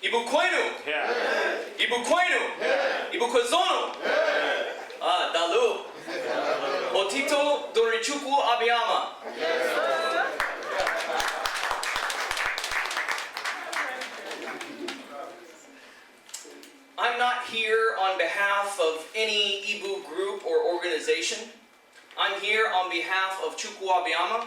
Igboukoinu! Igboukoinu! Igbokozonu! Dalu! Otito Tochukwu Abiyama! I'm not here on behalf of any Igbo group or organization. I'm here on behalf of Chukwu Abiyama.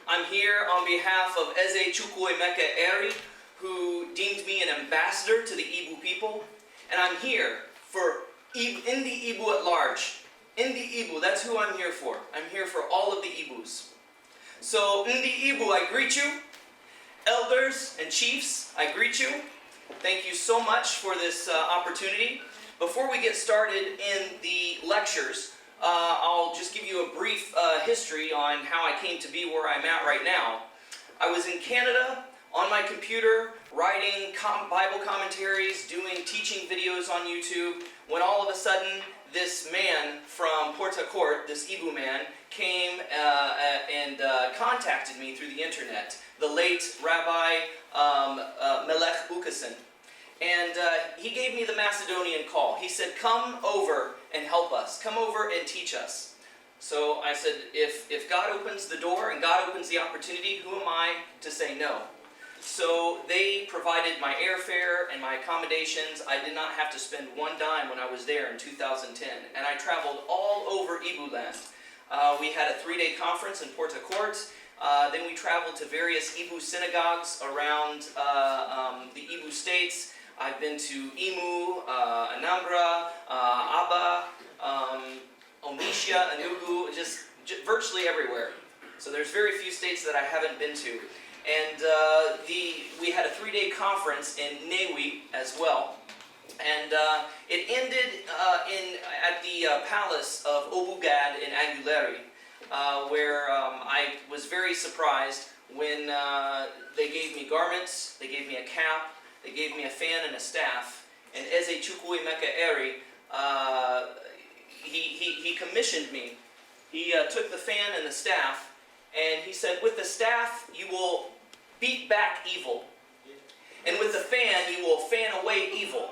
I'm here on behalf of Eze Chukwu Emeka Eri, who deemed me an ambassador to the Igbo people. And I'm here for in the Igbo at large. In the Igbo, that's who I'm here for. I'm here for all of the Igbos. So, in the Igbo, I greet you. Elders and chiefs, I greet you. Thank you so much for this opportunity. Before we get started in the lectures, I'll just give you a brief history on how I came to be where I'm at right now. I was in Canada on my computer, writing Bible commentaries, doing teaching videos on YouTube, when all of a sudden this man from Port Harcourt, this Igbo man, came and contacted me through the internet, the late Rabbi Melech Bukasin. And he gave me the Macedonian call. He said, come over and help us. Come over and teach us. So I said, if God opens the door and God opens the opportunity, who am I to say no? So they provided my airfare and my accommodations. I did not have to spend one dime when I was there in 2010. And I traveled all over Igbo land. We had a 3-day conference in Port Harcourt. Then we traveled to various Igbo synagogues around the Igbo states. I've been to Imu, Anambra, Aba, Onitsha, Enugu, just virtually everywhere. So there's very few states that I haven't been to. And we had a 3-day conference in Newi as well. And it ended at the palace of Obugad in Aguleri, where I was very surprised when they gave me garments, they gave me a cap, they gave me a fan and a staff. And Eze Chukwu Emeka Eri, he commissioned me. He took the fan and the staff, and he said, with the staff you will beat back evil, and with the fan you will fan away evil.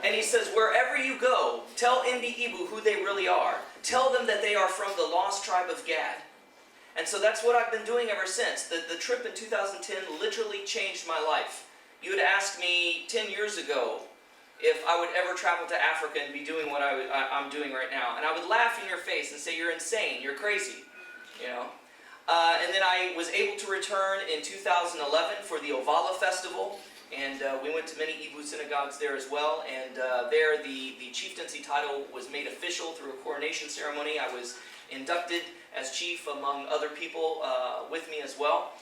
And he says, wherever you go, tell Indi Igbo who they really are. Tell them that they are from the lost tribe of Gad. And so that's what I've been doing ever since. The trip in 2010 literally changed my life. You had asked me 10 years ago if I would ever travel to Africa and be doing what I'm doing right now. And I would laugh in your face and say, you're insane, you're crazy. You know? And then I was able to return in 2011 for the Ovala Festival. And we went to many Igbo synagogues there as well. And there the chieftaincy title was made official through a coronation ceremony. I was inducted as chief among other people with me as well.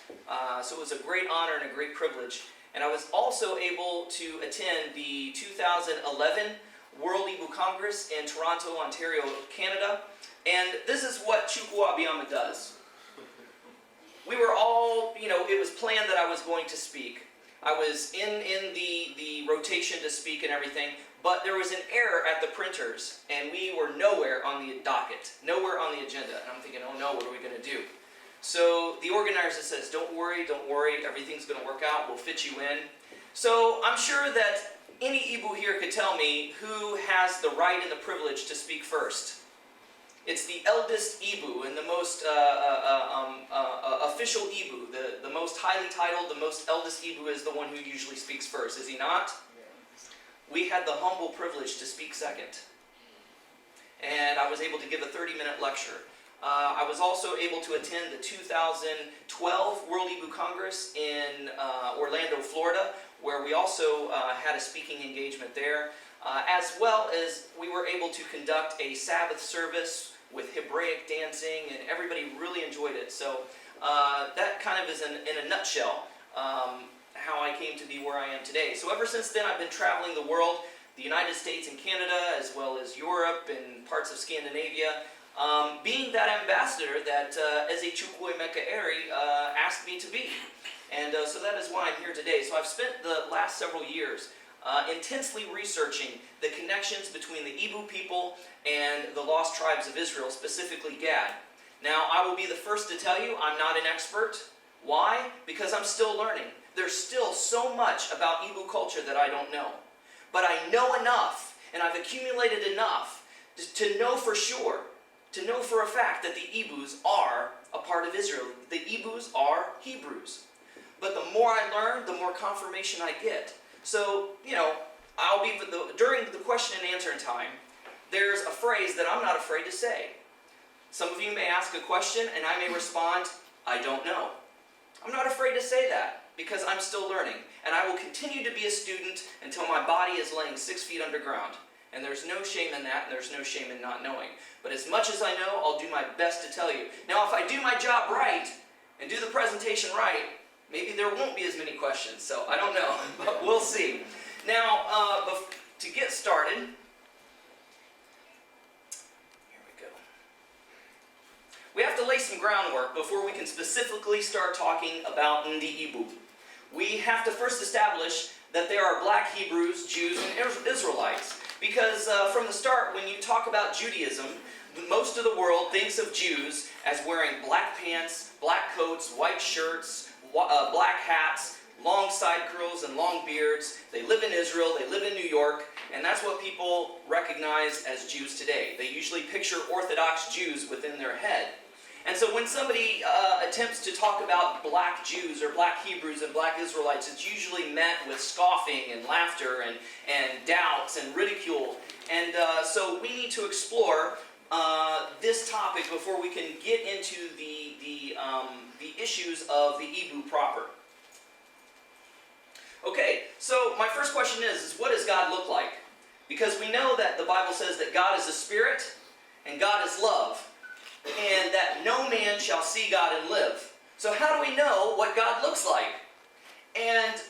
So it was a great honor and a great privilege. And I was also able to attend the 2011 World Igbo Congress in Toronto, Ontario, Canada. And this is what Chukwu Abiyama does. We were all, it was planned that I was going to speak. I was in the rotation to speak and everything, but there was an error at the printers, and we were nowhere on the docket, nowhere on the agenda. And I'm thinking, oh no, what are we going to do? So the organizer says, don't worry, everything's going to work out, we'll fit you in. So I'm sure that any Igbo here could tell me who has the right and the privilege to speak first. It's the eldest Igbo and the most official Igbo, the most highly titled, the most eldest Igbo is the one who usually speaks first, is he not? We had the humble privilege to speak second. And I was able to give a 30-minute lecture. I was also able to attend the 2012 World Igbo Congress in Orlando, Florida, where we also had a speaking engagement there, as well as we were able to conduct a Sabbath service with Hebraic dancing, and everybody really enjoyed it. So that kind of is in a nutshell how I came to be where I am today. So ever since then, I've been traveling the world, the United States and Canada, as well as Europe and parts of Scandinavia, being that ambassador that Tochukwu asked me to be. And so that is why I'm here today. So I've spent the last several years intensely researching the connections between the Igbo people and the lost tribes of Israel, specifically Gad. Now, I will be the first to tell you I'm not an expert. Why? Because I'm still learning. There's still so much about Igbo culture that I don't know. But I know enough, and I've accumulated enough to know for sure, to know for a fact that the Igbos are a part of Israel. The Igbos are Hebrews. But the more I learn, the more confirmation I get. So, I'll be during the question and answer time, there's a phrase that I'm not afraid to say. Some of you may ask a question and I may respond, I don't know. I'm not afraid to say that because I'm still learning. And I will continue to be a student until my body is laying 6 feet underground. And there's no shame in that, and there's no shame in not knowing. But as much as I know, I'll do my best to tell you. Now, if I do my job right and do the presentation right, maybe there won't be as many questions. So I don't know, but we'll see. Now, to get started, here we go. We have to lay some groundwork before we can specifically start talking about Ndi Igbo. We have to first establish that there are black Hebrews, Jews, and Israelites. Because from the start, when you talk about Judaism, most of the world thinks of Jews as wearing black pants, black coats, white shirts, black hats, long side curls and long beards. They live in Israel, they live in New York, and that's what people recognize as Jews today. They usually picture Orthodox Jews within their head. And so when somebody attempts to talk about black Jews or black Hebrews and black Israelites, it's usually met with scoffing and laughter and doubts and ridicule. And so we need to explore this topic before we can get into the issues of the Igbo proper. Okay, so my first question is what does God look like? Because we know that the Bible says that God is a spirit and God is love, and that no man shall see God and live. So how do we know what God looks like? And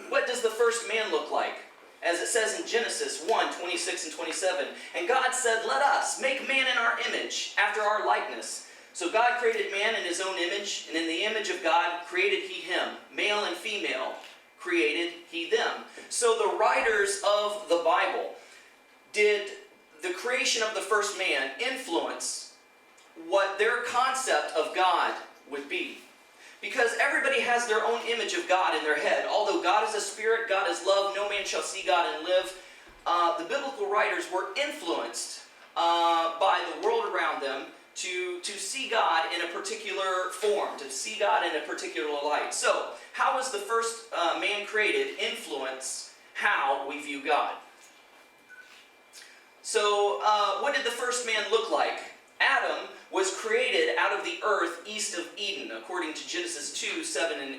what does the first man look like? As it says in Genesis 1, 26 and 27, and God said, let us make man in our image, after our likeness. So God created man in his own image, and in the image of God created he him. Male and female created he them. So the writers of the Bible, did the creation of the first man influence what their concept of God would be? Because everybody has their own image of God in their head. Although God is a spirit, God is love, no man shall see God and live. The biblical writers were influenced by the world around them to see God in a particular form, to see God in a particular light. So, how was the first man created influence how we view God? So, what did the first man look like? Adam was created out of the earth east of Eden, according to Genesis 2, 7 and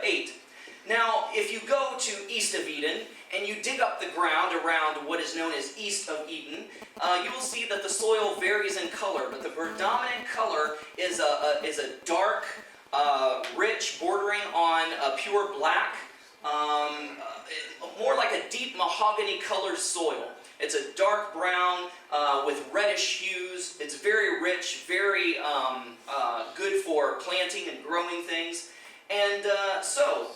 8. Now, if you go to east of Eden, and you dig up the ground around what is known as east of Eden, you will see that the soil varies in color, but the predominant color is a dark, rich, bordering on a pure black, more like a deep mahogany colored soil. It's a dark brown with reddish hues. It's very rich, very good for planting and growing things. And so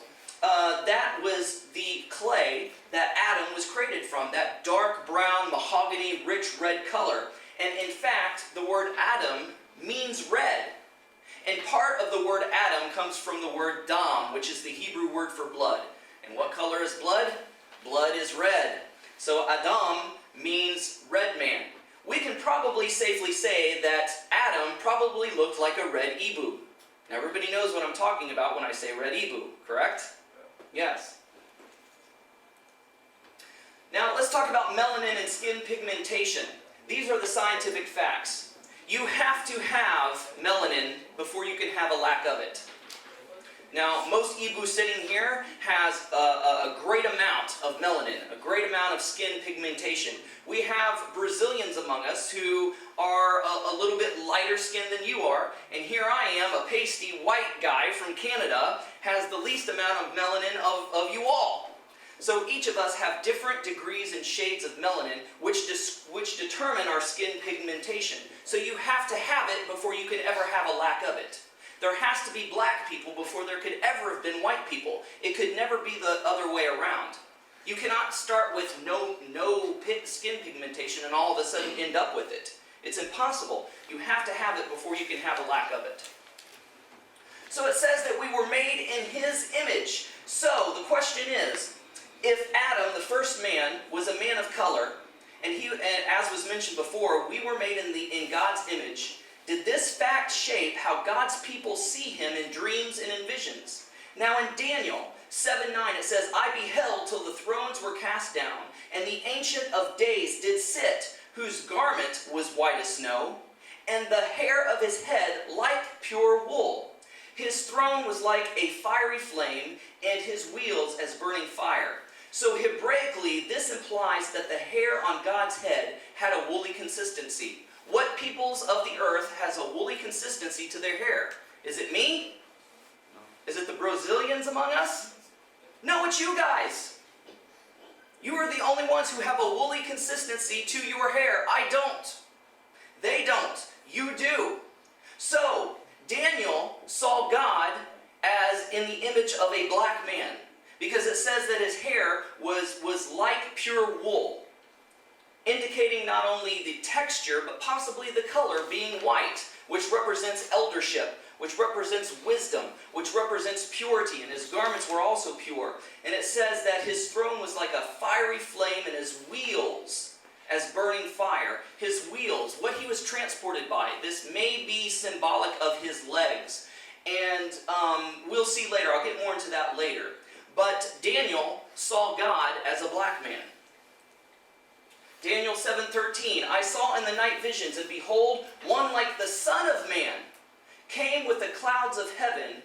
that was the clay that Adam was created from, that dark brown, mahogany, rich red color. And in fact, the word Adam means red. And part of the word Adam comes from the word dam, which is the Hebrew word for blood. And what color is blood? Blood is red. So Adam means red man. We can probably safely say that Adam probably looked like a red Igbo. Now everybody knows what I'm talking about when I say red Igbo, correct? Yes. Now let's talk about melanin and skin pigmentation. These are the scientific facts. You have to have melanin before you can have a lack of it. Now, most Igbo sitting here has a great amount of melanin, a great amount of skin pigmentation. We have Brazilians among us who are a little bit lighter skinned than you are, and here I am, a pasty white guy from Canada, has the least amount of melanin of you all. So each of us have different degrees and shades of melanin, which determine our skin pigmentation. So you have to have it before you can ever have a lack of it. There has to be black people before there could ever have been white people. It could never be the other way around. You cannot start with no skin pigmentation and all of a sudden end up with it. It's impossible. You have to have it before you can have a lack of it. So it says that we were made in His image. So the question is, if Adam, the first man, was a man of color, and as was mentioned before, we were made in God's image, did this fact shape how God's people see Him in dreams and in visions? Now in Daniel 7:9 it says, I beheld till the thrones were cast down, and the Ancient of Days did sit, whose garment was white as snow, and the hair of his head like pure wool. His throne was like a fiery flame, and his wheels as burning fire. So Hebraically, this implies that the hair on God's head had a woolly consistency. What peoples of the earth has a woolly consistency to their hair? Is it me? Is it the Brazilians among us? No, it's you guys. You are the only ones who have a woolly consistency to your hair. I don't. They don't. You do. So, Daniel saw God as in the image of a black man, because it says that his hair was like pure wool, indicating not only the texture, but possibly the color being white, which represents eldership, which represents wisdom, which represents purity, and his garments were also pure. And it says that his throne was like a fiery flame, and his wheels as burning fire. His wheels, what he was transported by, this may be symbolic of his legs. And we'll see later, I'll get more into that later. But Daniel saw God as a black man. Daniel 7:13, I saw in the night visions, and behold, one like the Son of Man came with the clouds of heaven,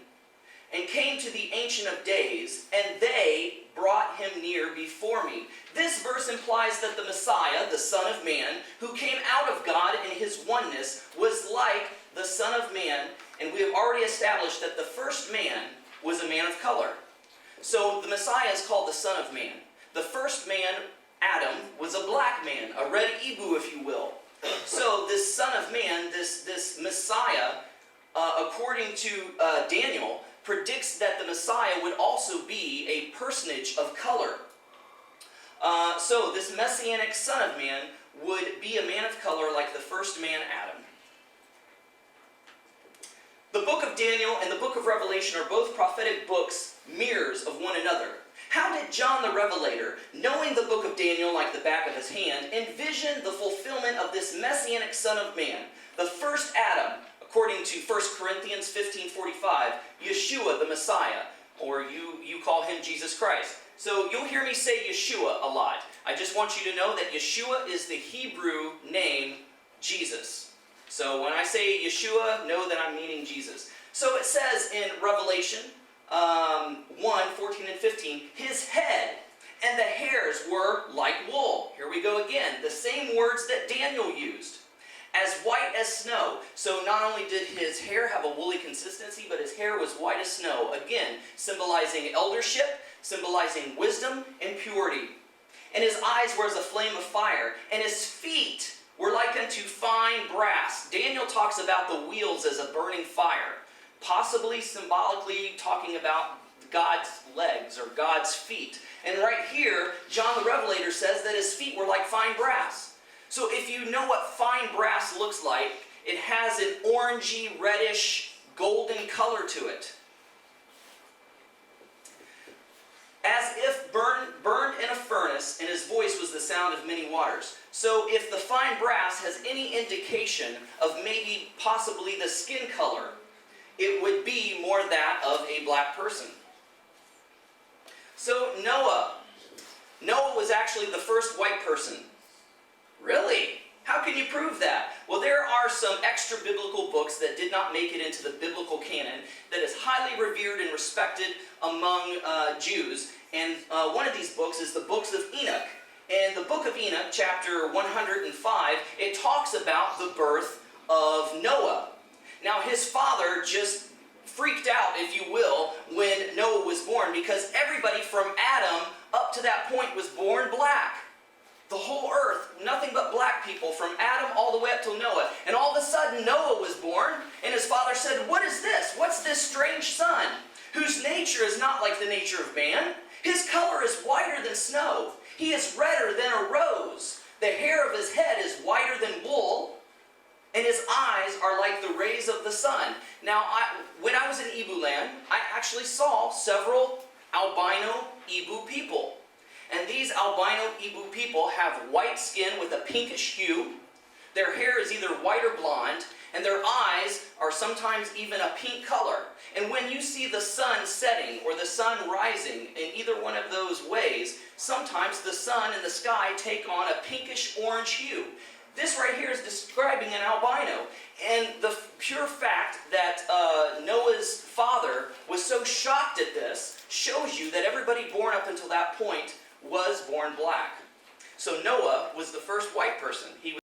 and came to the Ancient of Days, and they brought him near before me. This verse implies that the Messiah, the Son of Man, who came out of God in his oneness, was like the Son of Man, and we have already established that the first man was a man of color. So the Messiah is called the Son of Man. The first man, Adam, was a black man, a red Igbo, if you will. So this Son of Man, this Messiah, according to Daniel, predicts that the Messiah would also be a personage of color. So this Messianic Son of Man would be a man of color like the first man, Adam. The book of Daniel and the book of Revelation are both prophetic books, mirrors of one another. How did John the Revelator, knowing the book of Daniel like the back of his hand, envision the fulfillment of this Messianic Son of Man, the first Adam, according to 1 Corinthians 15:45, Yeshua the Messiah, or you call him Jesus Christ. So you'll hear me say Yeshua a lot. I just want you to know that Yeshua is the Hebrew name Jesus. So when I say Yeshua, know that I'm meaning Jesus. So it says in Revelation 1:14 and 15, his head and the hairs were like wool. Here we go again, the same words that Daniel used. As white as snow. So not only did his hair have a woolly consistency, but his hair was white as snow. Again, symbolizing eldership, symbolizing wisdom and purity. And his eyes were as a flame of fire, and his feet were like unto fine brass. Daniel talks about the wheels as a burning fire, possibly symbolically talking about God's legs or God's feet. And right here, John the Revelator says that his feet were like fine brass. So if you know what fine brass looks like, it has an orangey, reddish, golden color to it. As if burned in a furnace, and his voice was the sound of many waters. So if the fine brass has any indication of maybe possibly the skin color, it would be more that of a black person. So Noah was actually the first white person. Really? How can you prove that? Well, there are some extra biblical books that did not make it into the biblical canon that is highly revered and respected among Jews. And one of these books is the books of Enoch. In the book of Enoch, chapter 105, it talks about the birth of Noah. Now, his father just freaked out, if you will, when Noah was born, because everybody from Adam up to that point was born black. The whole earth, nothing but black people, from Adam all the way up till Noah. And all of a sudden Noah was born, and his father said, "What is this? What's this strange son, whose nature is not like the nature of man? His color is whiter than snow. He is redder than a rose. The hair of his head is whiter than wool, and his eyes are like the rays of the sun." Now, when I was in Igbo land, I actually saw several albino Igbo people. And these albino Igbo people have white skin with a pinkish hue. Their hair is either white or blonde, and their eyes are sometimes even a pink color. And when you see the sun setting or the sun rising in either one of those ways, sometimes the sun and the sky take on a pinkish orange hue. This right here is describing an albino. And the pure fact that Noah's father was so shocked at this shows you that everybody born up until that point was born black. So Noah was the first white person. He